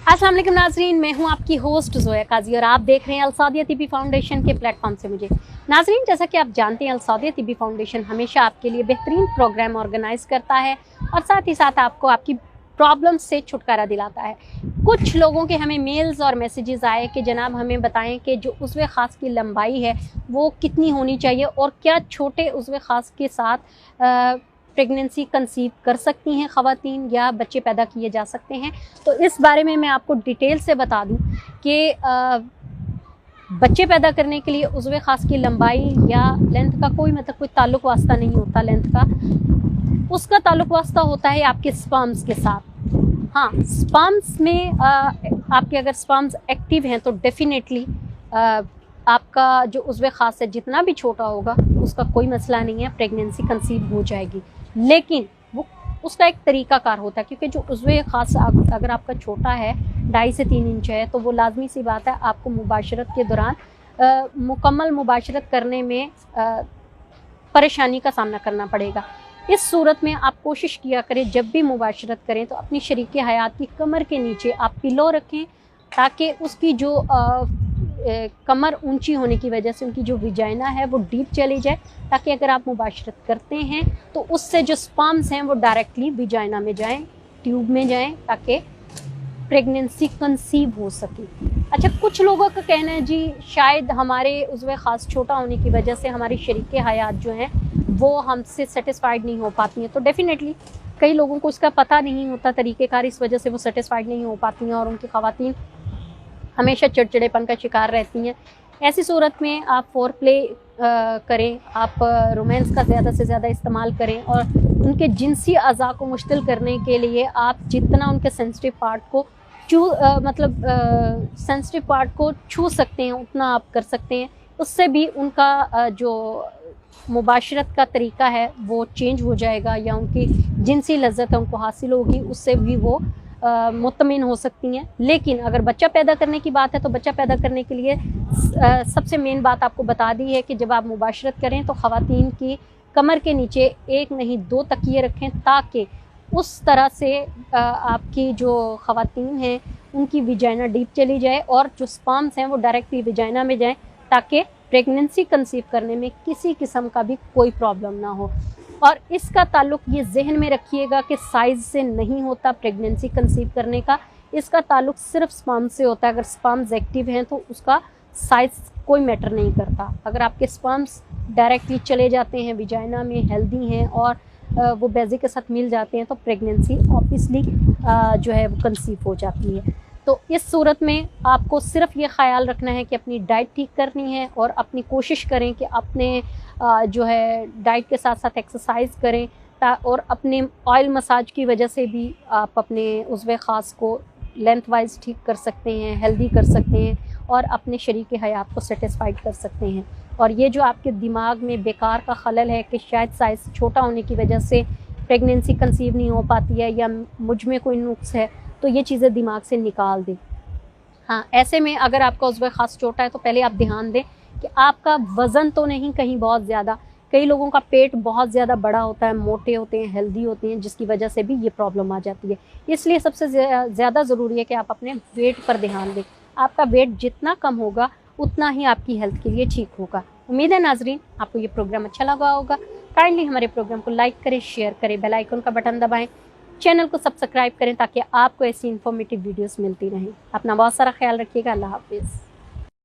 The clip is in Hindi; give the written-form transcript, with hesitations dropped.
अस्सलाम वालेकुम नाजरीन, मैं हूं आपकी होस्ट ज़ोया काजी और आप देख रहे हैं अलसादिया तिब्बी फाउंडेशन के प्लेटफॉर्म से मुझे। नाजरीन, जैसा कि आप जानते हैं अलसादिया तिब्बी फाउंडेशन हमेशा आपके लिए बेहतरीन प्रोग्राम ऑर्गेनाइज करता है और साथ ही साथ आपको आपकी प्रॉब्लम से छुटकारा दिलाता है। कुछ लोगों के हमें मेल्स और मैसेजेस आए कि जनाब हमें बताएं कि जो उज़्व ख़ास की लंबाई है वो कितनी होनी चाहिए और क्या छोटे उज़्व ख़ास के साथ प्रेगनेंसी कंसीव कर सकती हैं ख़वातीन या बच्चे पैदा किए जा सकते हैं। तो इस बारे में मैं आपको डिटेल से बता दूं कि बच्चे पैदा करने के लिए उज़्व ख़ास की लंबाई या लेंथ का कोई ताल्लुक वास्ता नहीं होता। लेंथ का उसका ताल्लुक वास्ता होता है आपके स्पर्म्स के साथ। हाँ, स्पर्म्स में आपके अगर स्पर्म्स एक्टिव हैं तो डेफिनेटली आपका जो उज़्व ख़ास है जितना भी छोटा होगा उसका कोई मसला नहीं है, प्रेगनेंसी कंसीव हो जाएगी। लेकिन वो उसका एक तरीक़ाकार होता है, क्योंकि जो उज़्व ख़ास अगर आपका छोटा है 2.5 से 3 इंच है तो वो लाजमी सी बात है आपको मुबाशरत के दौरान मुकम्मल मुबाशरत करने में परेशानी का सामना करना पड़ेगा। इस सूरत में आप कोशिश किया करें जब भी मुबाशरत करें तो अपनी शरीके हयात की कमर के नीचे आप पिलो रखें, ताकि उसकी जो कमर ऊंची होने की वजह से उनकी जो विजाइना है वो डीप चली जाए, ताकि अगर आप मुबाशरत करते हैं तो उससे जो स्पर्म्स हैं वो डायरेक्टली विजाइना में जाएं, ट्यूब में जाएं, ताकि प्रेगनेंसी कंसीव हो सके। अच्छा, कुछ लोगों का कहना है जी शायद हमारे उज़्व ख़ास छोटा होने की वजह से हमारी शरीके हयात जो हैं वो हमसे सेटिस्फाइड नहीं हो पाती हैं। तो डेफिनेटली कई लोगों को इसका पता नहीं होता तरीक़ेकार, इस वजह से वो सेटिस्फाइड नहीं हो पाती हैं और उनकी ख़वातीन हमेशा चिड़चिड़ेपन का शिकार रहती हैं। ऐसी सूरत में आप फोर प्ले करें, आप रोमांस का ज़्यादा से ज़्यादा इस्तेमाल करें और उनके जिनसी अज़ा को मुश्तिल करने के लिए आप जितना उनके सेंसिटिव पार्ट को सेंसिटिव पार्ट को छू सकते हैं उतना आप कर सकते हैं। उससे भी उनका जो मुबाशरत का तरीका है वो चेंज हो जाएगा या उनकी जिनसी लज्जत उनको हासिल होगी, उससे भी वो मुतमिन हो सकती हैं। लेकिन अगर बच्चा पैदा करने की बात है तो बच्चा पैदा करने के लिए सबसे मेन बात आपको बता दी है कि जब आप मुबाशरत करें तो ख़वातीन की कमर के नीचे 1 नहीं 2 तकिए रखें, ताकि उस तरह से आपकी जो ख़वातीन हैं उनकी विजाइना डीप चली जाए और जो स्पर्म्स हैं वो डायरेक्टली विजाइना में जाएं, ताकि प्रेगनेंसी कंसीव करने में किसी किस्म का भी कोई प्रॉब्लम ना हो। और इसका ताल्लुक ये जहन में रखिएगा कि साइज़ से नहीं होता प्रेगनेंसी कंसीव करने का, इसका ताल्लुक सिर्फ स्पर्म से होता है। अगर स्पर्म्स एक्टिव हैं तो उसका साइज़ कोई मैटर नहीं करता। अगर आपके स्पर्म्स डायरेक्टली चले जाते हैं विजाइना में, हेल्दी हैं और वो बेज़ी के साथ मिल जाते हैं तो प्रेगनेंसी ऑब्वियसली जो है वो कंसीव हो जाती है। तो इस सूरत में आपको सिर्फ ये ख्याल रखना है कि अपनी डाइट ठीक करनी है और अपनी कोशिश करें कि अपने जो है डाइट के साथ साथ एक्सरसाइज करें और अपने ऑयल मसाज की वजह से भी आप अपने उज़्व ख़ास को लेंथ वाइज ठीक कर सकते हैं, हेल्दी कर सकते हैं और अपने शरीके हयात को सेटिस्फाइड कर सकते हैं। और ये जो आपके दिमाग में बेकार का खलल है कि शायद साइज़ छोटा होने की वजह से प्रेगनेंसी कंसीव नहीं हो पाती है या मुझ में कोई नुक्स है, तो ये चीज़ें दिमाग से निकाल दें। हाँ, ऐसे में अगर आपका उज़्व ख़ास छोटा है तो पहले आप ध्यान दें कि आपका वज़न तो नहीं कहीं बहुत ज़्यादा। कई लोगों का पेट बहुत ज़्यादा बड़ा होता है, मोटे होते हैं, हेल्दी होते हैं, जिसकी वजह से भी ये प्रॉब्लम आ जाती है। इसलिए सबसे ज़्यादा ज़रूरी है कि आप अपने वेट पर ध्यान दें। आपका वेट जितना कम होगा उतना ही आपकी हेल्थ के लिए ठीक होगा। उम्मीद है नाजरीन आपको ये प्रोग्राम अच्छा लगा होगा। काइंडली हमारे प्रोग्राम को लाइक करें, शेयर करें, बेल आइकन का बटन दबाएं, चैनल को सब्सक्राइब करें ताकि आपको ऐसी इन्फॉर्मेटिव वीडियोस मिलती रहें। अपना बहुत सारा ख्याल रखिएगा। अल्लाह हाफिज़।